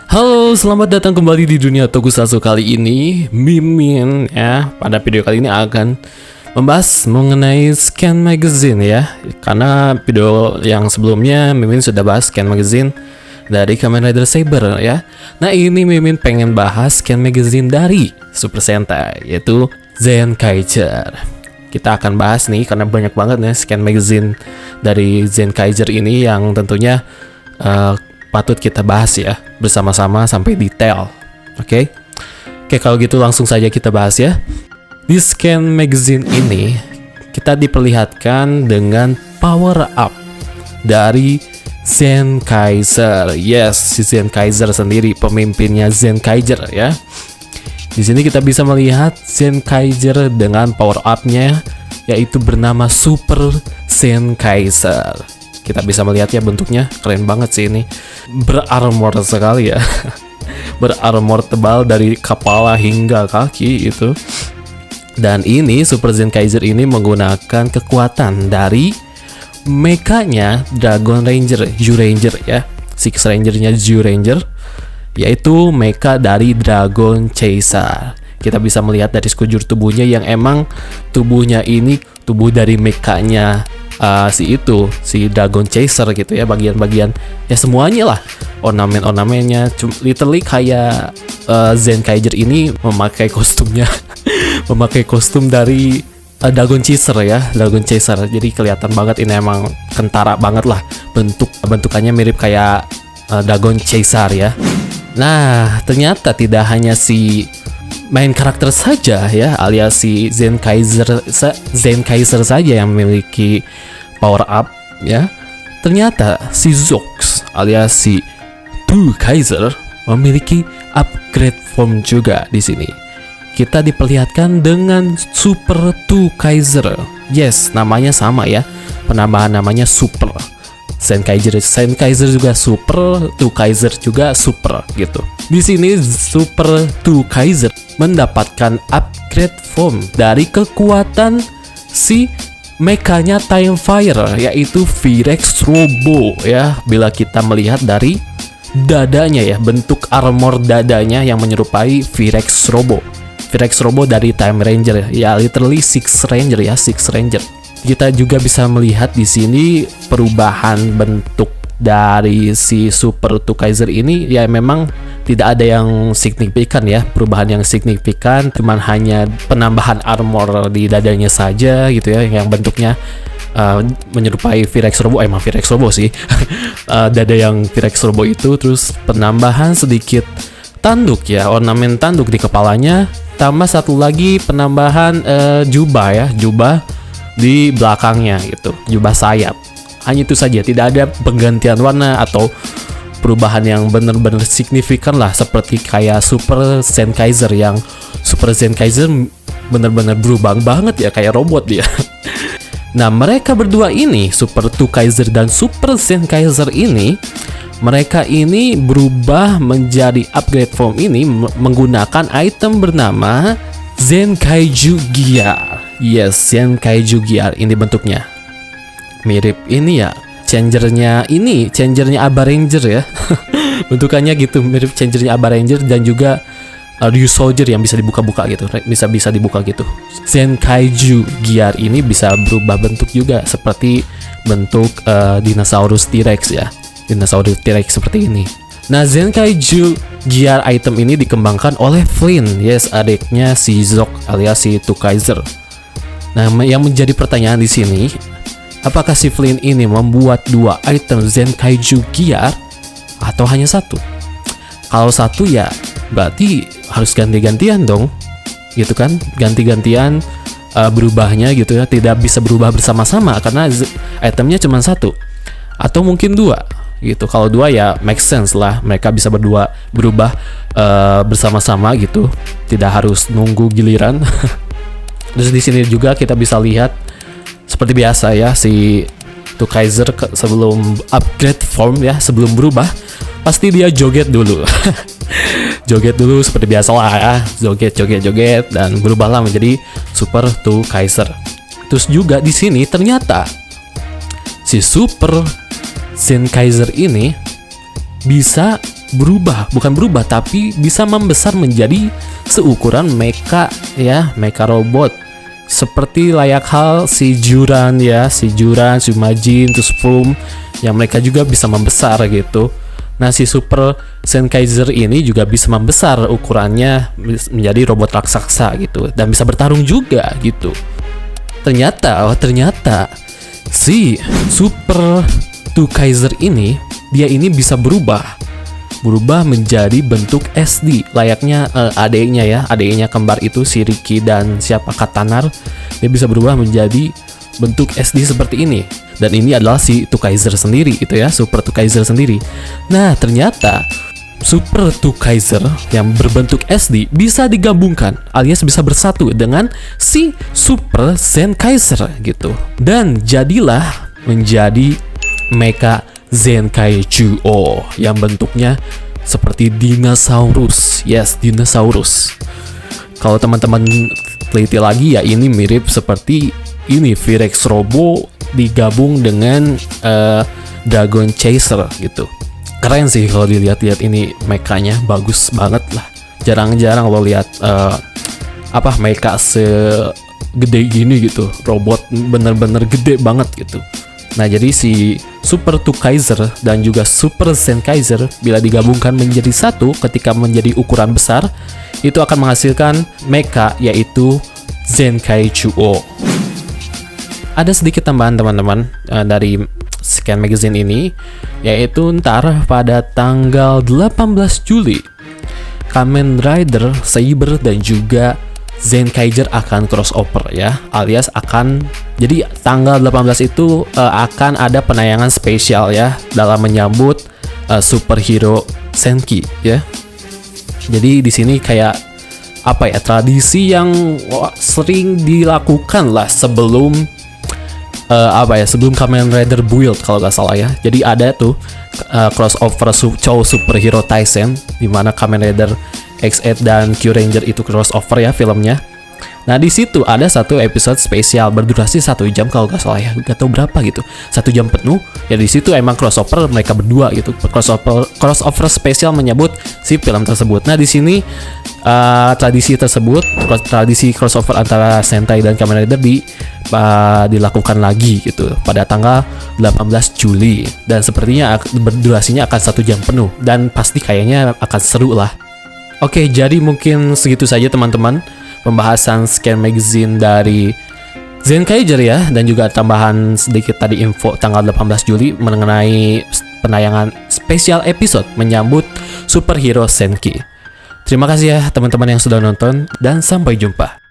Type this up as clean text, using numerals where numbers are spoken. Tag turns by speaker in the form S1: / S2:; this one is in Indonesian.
S1: Halo, selamat datang kembali di dunia Tokusatsu. Kali ini Mimin ya, pada video kali ini akan membahas mengenai Scan Magazine ya. Karena video yang sebelumnya Mimin sudah bahas Scan Magazine dari Kamen Rider Saber ya. Nah, ini Mimin pengen bahas Scan Magazine dari Super Sentai, yaitu Zenkaiger. Kita akan bahas nih karena banyak banget ya Scan Magazine dari Zenkaiger ini yang tentunya patut kita bahas ya bersama-sama sampai detail. Oke, kalau gitu langsung saja kita bahas ya. Di Scan Magazine ini kita diperlihatkan dengan power up dari Zenkaiger. Yes, si Zenkaiger sendiri, pemimpinnya Zenkaiger ya. Di sini kita bisa melihat Zenkaiger dengan power up-nya yaitu bernama Super Zenkaiger. Kita bisa melihat ya bentuknya keren banget sih ini. Berarmor sekali ya. Berarmor tebal dari kepala hingga kaki itu. Dan ini Super Zenkaiger ini menggunakan kekuatan dari mekanya Dragon Ranger, Zyuranger ya. Six Ranger-nya Zyuranger, yaitu mecha dari Dragon Chaser. Kita bisa melihat dari sekujur tubuhnya yang emang tubuhnya ini tubuh dari mekanya si Dragon Chaser gitu ya, bagian-bagian ya semuanya lah, ornamen-ornamennya literally kayak Zenkaiger ini memakai kostumnya memakai kostum dari Dragon Chaser ya, Dragon Chaser. Jadi kelihatan banget ini emang kentara banget lah, bentukannya mirip kayak Dragon Chaser ya. Nah, ternyata tidak hanya si main karakter saja ya, alias si Zenkaiger saja yang memiliki power up ya. Ternyata si Zox alias si Tu Kaiser memiliki upgrade form juga di sini. Kita diperlihatkan dengan Super Tu Kaiser. Yes, namanya sama ya. Penambahan namanya Super. Zenkaiger juga super, Tu Kaiser juga super gitu. Di sini Super Tu Kaiser mendapatkan upgrade form dari kekuatan si mekanya Time Fire, yaitu V-Rex Robo ya. Bila kita melihat dari dadanya ya, bentuk armor dadanya yang menyerupai V-Rex Robo. V-Rex Robo dari Time Ranger ya, literally Six Ranger ya, Six Ranger. Kita juga bisa melihat di sini perubahan bentuk dari si Super Tu Kaiser ini ya, memang tidak ada yang signifikan ya, perubahan yang signifikan, cuman hanya penambahan armor di dadanya saja gitu ya, yang bentuknya menyerupai V-Rex Robo, emang V-Rex Robo sih. Dada yang V-Rex Robo itu, terus penambahan sedikit tanduk ya, ornamen tanduk di kepalanya, tambah satu lagi penambahan jubah ya, jubah di belakangnya gitu, jubah sayap. Hanya itu saja, tidak ada penggantian warna atau perubahan yang benar-benar signifikan lah, seperti kayak Super Zenkaiger, yang Super Zenkaiger benar-benar berubah banget ya, kayak robot dia. Nah, mereka berdua ini, Super Tu Kaiser dan Super Zenkaiger ini, mereka ini berubah menjadi upgrade form ini menggunakan item bernama Zenkaiju Gear. Yes, Zenkaiju Gear ini bentuknya mirip ini ya, changernya Aba Ranger ya. Bentukannya gitu, mirip changernya Aba Ranger, dan juga Ryu Soldier yang bisa dibuka-buka gitu, bisa dibuka gitu. Zenkaiju Gear ini bisa berubah bentuk juga seperti bentuk dinosaurus T-Rex ya, dinosaurus T-Rex seperti ini. Nah, Zenkaiju Gear item ini dikembangkan oleh Flynn, yes, adiknya si Zox alias si Tu Kaiser. Nah, yang menjadi pertanyaan di sini, apakah si Flynn ini membuat dua item Zenkaiju Gear atau hanya satu? Kalau satu ya berarti harus ganti-gantian dong, gitu kan? Ganti-gantian berubahnya gitu ya, tidak bisa berubah bersama-sama karena itemnya cuma satu, atau mungkin dua gitu. Kalau dua ya make sense lah, mereka bisa berubah bersama-sama gitu, tidak harus nunggu giliran. Terus di sini juga kita bisa lihat seperti biasa ya, si Tu Kaiser sebelum upgrade form ya, sebelum berubah pasti dia joget dulu. Joget dulu seperti biasa lah ya, joget dan berubahlah menjadi Super Tu Kaiser. Terus juga di sini ternyata si si Super Zenkaiser ini bisa berubah, bukan berubah tapi bisa membesar menjadi seukuran mecha ya, mecha robot. Seperti layak hal si Juran ya, si Juran, si Majin, terus Froom yang mereka juga bisa membesar gitu. Nah, si Super Zenkaiser ini juga bisa membesar ukurannya menjadi robot raksasa gitu dan bisa bertarung juga gitu. Ternyata si Super Tukaiser ini dia ini bisa berubah menjadi bentuk SD layaknya adiknya kembar itu si Riki dan siapa Katanar. Dia bisa berubah menjadi bentuk SD seperti ini. Dan ini adalah si Tukaiser sendiri itu ya, Super Tukaiser sendiri. Nah, ternyata Super Tukaiser yang berbentuk SD bisa digabungkan alias bisa bersatu dengan si Super Zenkaiser gitu. Dan jadilah menjadi Mecha Zenkaichuo yang bentuknya seperti dinosaurus. Yes, dinosaurus. Kalau teman-teman teliti lagi ya, ini mirip seperti ini Virex Robo digabung dengan Dragon Chaser gitu. Keren sih kalau dilihat-lihat, ini mekanya bagus banget lah. Jarang-jarang lo lihat mecha segede gini gitu. Robot bener-bener gede banget gitu. Nah, jadi si Super Tukaiser dan juga Super Zenkaiser bila digabungkan menjadi satu ketika menjadi ukuran besar, itu akan menghasilkan mecha yaitu Zenkaichuo. Ada sedikit tambahan teman-teman dari Scan Magazine ini, yaitu ntar pada tanggal 18 Juli Kamen Rider Saber dan juga Zenkaiser akan crossover ya, alias akan jadi tanggal 18 itu akan ada penayangan spesial ya dalam menyambut superhero Senki ya. Jadi di sini kayak tradisi yang sering dilakukan lah sebelum sebelum Kamen Rider Build kalau nggak salah ya. Jadi ada tuh crossover Chou Superhero Taisen di mana Kamen Rider X8 dan Q-Ranger itu crossover ya filmnya. Nah, di situ ada satu episode spesial berdurasi 1 jam kalau nggak salah ya, nggak tahu berapa gitu, 1 jam penuh ya. Di situ emang crossover mereka berdua gitu, crossover spesial menyambut si film tersebut. Nah, di sini tradisi crossover antara Sentai dan Kamen Rider dilakukan lagi gitu pada tanggal 18 Juli dan sepertinya berdurasinya akan 1 jam penuh dan pasti kayaknya akan seru lah. Oke, jadi mungkin segitu saja teman-teman pembahasan Scan Magazine dari Zenkaiser ya, dan juga tambahan sedikit tadi info tanggal 18 Juli mengenai penayangan spesial episode menyambut superhero Senki. Terima kasih ya teman-teman yang sudah nonton dan sampai jumpa.